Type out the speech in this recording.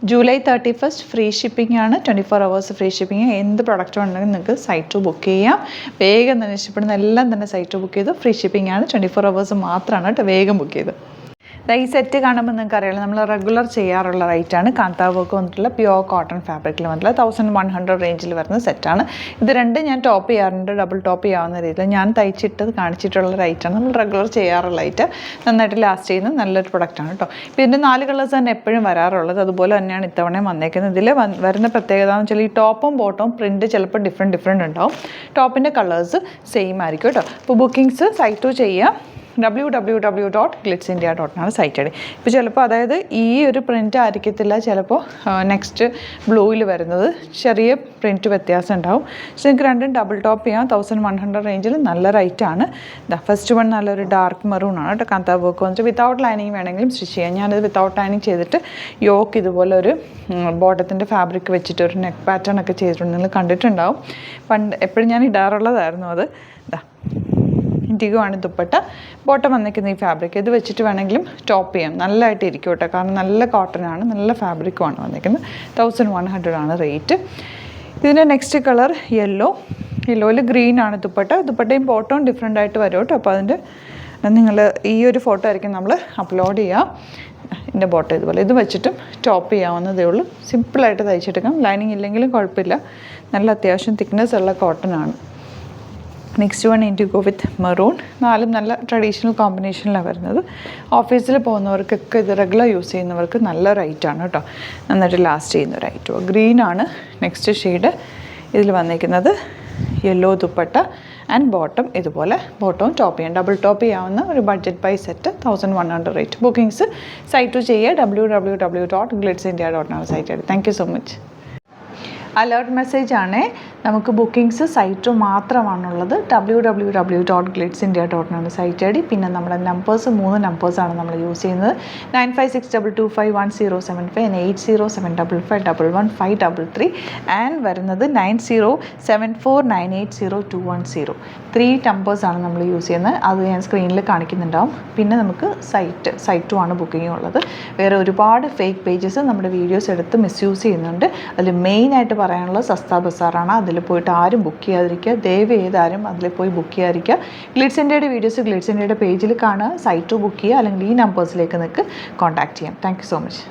July 31 free shipping ആണ്. 24 hours free shipping. എന്ത് product ഉണ്ടെങ്കിൽ നിങ്ങൾക്ക് സൈറ്റ് ബുക്ക് ചെയ്യാം. വേഗം തന്നെ ഇഷ്ടപ്പെടുന്ന എല്ലാം തന്നെ സൈറ്റ് ബുക്ക് ചെയ്ത് ഫ്രീ ഷിപ്പിംഗ് ആണ്. 24 hours മാത്രമാണ് കേട്ടോ. വേഗം ബുക്ക് ചെയ്ത്. ഈ സെറ്റ് കാണുമ്പോൾ നിങ്ങൾക്ക് അറിയാലോ, നമ്മൾ റെഗുലർ ചെയ്യാറുള്ള റേറ്റാണ്. കാന്താ വർക്ക് വന്നിട്ടുള്ള പ്യുവർ കോട്ടൺ ഫാബ്രിക്കിൽ വന്നിട്ടുള്ള 1100 റേഞ്ചിൽ വരുന്ന സെറ്റാണ്. ഇത് രണ്ടും ഞാൻ ടോപ്പ് ചെയ്യാറുണ്ട്, ഡബിൾ ടോപ്പ് ചെയ്യാവുന്ന രീതിയിൽ ഞാൻ തയ്ച്ചിട്ട് കാണിച്ചിട്ടുള്ള റേറ്റാണ്. നമ്മൾ റെഗുലർ ചെയ്യാറുള്ള റേറ്റ്. നന്നായിട്ട് ലാസ്റ്റ് ചെയ്യുന്ന നല്ലൊരു പ്രൊഡക്റ്റാണ് കേട്ടോ. ഇപ്പോൾ ഇതിൻ്റെ 4 കളേഴ്സ് തന്നെ എപ്പോഴും വരാറുള്ളത്. അതുപോലെ തന്നെയാണ് ഇത്തവണയും വന്നേക്കുന്നത്. ഇതിൽ വരുന്ന പ്രത്യേകത എന്ന് വെച്ചാൽ ഈ ടോപ്പും ബോട്ടവും പ്രിൻറ്റ് ചിലപ്പോൾ ഡിഫറെൻറ്റ് ഉണ്ടാവും. ടോപ്പിൻ്റെ കളേഴ്സ് സെയിം ആയിരിക്കും കേട്ടോ. അപ്പോൾ ബുക്കിങ്സ് സൈറ്റ് ചെയ്യാം. www.glitzindia.com site I D. ഇപ്പോൾ ചിലപ്പോൾ അതായത് ഈ ഒരു പ്രിൻ്റ് ആയിരിക്കത്തില്ല ചിലപ്പോൾ നെക്സ്റ്റ് ബ്ലൂയിൽ വരുന്നത്. ചെറിയ പ്രിൻറ്റ് വ്യത്യാസം ഉണ്ടാവും. പക്ഷേ നിങ്ങൾക്ക് രണ്ടും ഡബിൾ ടോപ്പ് ചെയ്യാം. 1100 റേഞ്ചിൽ നല്ല റേറ്റാണ്. ഫസ്റ്റ് വൺ നല്ലൊരു ഡാർക്ക് മെറൂൺ ആണ് കേട്ടോ. കാന്താ വർക്ക് വന്നിട്ട് വിത്തൗട്ട് ലൈനിങ് വേണമെങ്കിലും സ്റ്റിച്ച് ചെയ്യാം. ഞാനത് വിത്തൗട്ട് ലൈനിങ് ചെയ്തിട്ട് യോക്ക് ഇതുപോലെ ഒരു ബോട്ടത്തിൻ്റെ ഫാബ്രിക് വെച്ചിട്ട് ഒരു നെക്ക് പാറ്റേൺ ഒക്കെ ചെയ്തിട്ടുണ്ട്. നിങ്ങൾ കണ്ടിട്ടുണ്ടാവും. പണ്ട് എപ്പോഴും ഞാൻ ഇടാറുള്ളതായിരുന്നു അത്. ഇൻഡിഗോ ആണ് ദുപ്പട്ട. ബോട്ടം വന്നിരിക്കുന്ന ഈ ഫാബ്രിക് ഇത് വെച്ചിട്ട് വേണമെങ്കിലും ടോപ്പ് ചെയ്യാം. നല്ലതായിട്ട് ഇരിക്കും കേട്ടോ. കാരണം നല്ല കോട്ടൺ ആണ്, നല്ല ഫാബ്രിക്കുമാണ് വന്നിരിക്കുന്നത്. 1100 ആണ് റേറ്റ്. ഇതിൻ്റെ നെക്സ്റ്റ് കളർ യെല്ലോയിൽ ഗ്രീൻ ആണ് ദുപ്പട്ട. ദുപ്പട്ടയും ബോട്ടവും ഡിഫറെൻ്റ് ആയിട്ട് വരും കേട്ടോ. അപ്പോൾ അതിൻ്റെ നിങ്ങൾ ഈ ഒരു ഫോട്ടോ ആയിരിക്കും നമ്മൾ അപ്ലോഡ് ചെയ്യുക. ഇതിൻ്റെ ബോട്ടം ഇതുപോലെ ഇത് വെച്ചിട്ടും ടോപ്പ് ചെയ്യാവുന്നതേ ഉള്ളൂ. സിമ്പിളായിട്ട് തയ്ച്ചെടുക്കാം. ലൈനിങ് ഇല്ലെങ്കിലും കുഴപ്പമില്ല. നല്ല അത്യാവശ്യം തിക്നെസ് ഉള്ള കോട്ടൺ ആണ്. നെക്സ്റ്റ് വൺ ഇൻഡിഗോ വിത്ത് മെറൂൺ. 4 നല്ല ട്രഡീഷണൽ കോമ്പിനേഷനിലാണ് വരുന്നത്. ഓഫീസിൽ പോകുന്നവർക്കൊക്കെ ഇത് റെഗുലർ യൂസ് ചെയ്യുന്നവർക്ക് നല്ല റേറ്റാണ് കേട്ടോ. നന്നായിട്ട് ലാസ്റ്റ് ചെയ്യുന്ന ഒരു ഐറ്റം. ഗ്രീനാണ് next shade. ഇതിൽ വന്നിരിക്കുന്നത് യെല്ലോ ദുപ്പട്ട ആൻഡ് ബോട്ടം ഇതുപോലെ. ബോട്ടവും ടോപ്പ് ചെയ്യാം. ഡബിൾ ടോപ്പ് ചെയ്യാവുന്ന ഒരു budget by set. 1100 rate. Bookings site ചെയ്യുക. www.glitzindia.com site. Thank you so much. Alert message ആണ്. നമുക്ക് ബുക്കിങ്സ് സൈറ്റ് മാത്രമാണുള്ളത്. www.glitzindia.com site I D. പിന്നെ നമ്മുടെ നമ്പേഴ്സ് 3 നമ്പേഴ്സാണ് നമ്മൾ യൂസ് ചെയ്യുന്നത്. 9562251075 and 8075551153 ആൻഡ് വരുന്നത് 9074980210. 3 നമ്പേഴ്സാണ് നമ്മൾ യൂസ് ചെയ്യുന്നത്. അത് ഞാൻ സ്ക്രീനിൽ കാണിക്കുന്നുണ്ടാവും. പിന്നെ നമുക്ക് സൈറ്റും ആണ് ബുക്കിംഗ് ഉള്ളത്. വേറെ ഒരുപാട് ഫേക്ക് പേജസ് നമ്മുടെ വീഡിയോസ് എടുത്ത് മിസ്യൂസ് ചെയ്യുന്നുണ്ട്. അതിൽ മെയിനായിട്ട് പറയാനുള്ളത് സസ്ത ബസാറാണ്. അതിൽ പോയിട്ട് ആരും ബുക്ക് ചെയ്യാതിരിക്കുക. ദയവ് ചെയ്താരും അതിൽ പോയി ബുക്ക് ചെയ്യാതിരിക്കുക. ഗ്ലിറ്റ്സ് ഇന്ത്യയുടെ വീഡിയോസ് ഗ്ലിറ്റ്സ് ഇന്ത്യയുടെ പേജിൽ കാണുക. സൈറ്റ് ബുക്ക് ചെയ്യുക. അല്ലെങ്കിൽ ഈ നമ്പേഴ്സിലേക്ക് നിങ്ങൾക്ക് കോൺടാക്ട് ചെയ്യാം. Thank you so much.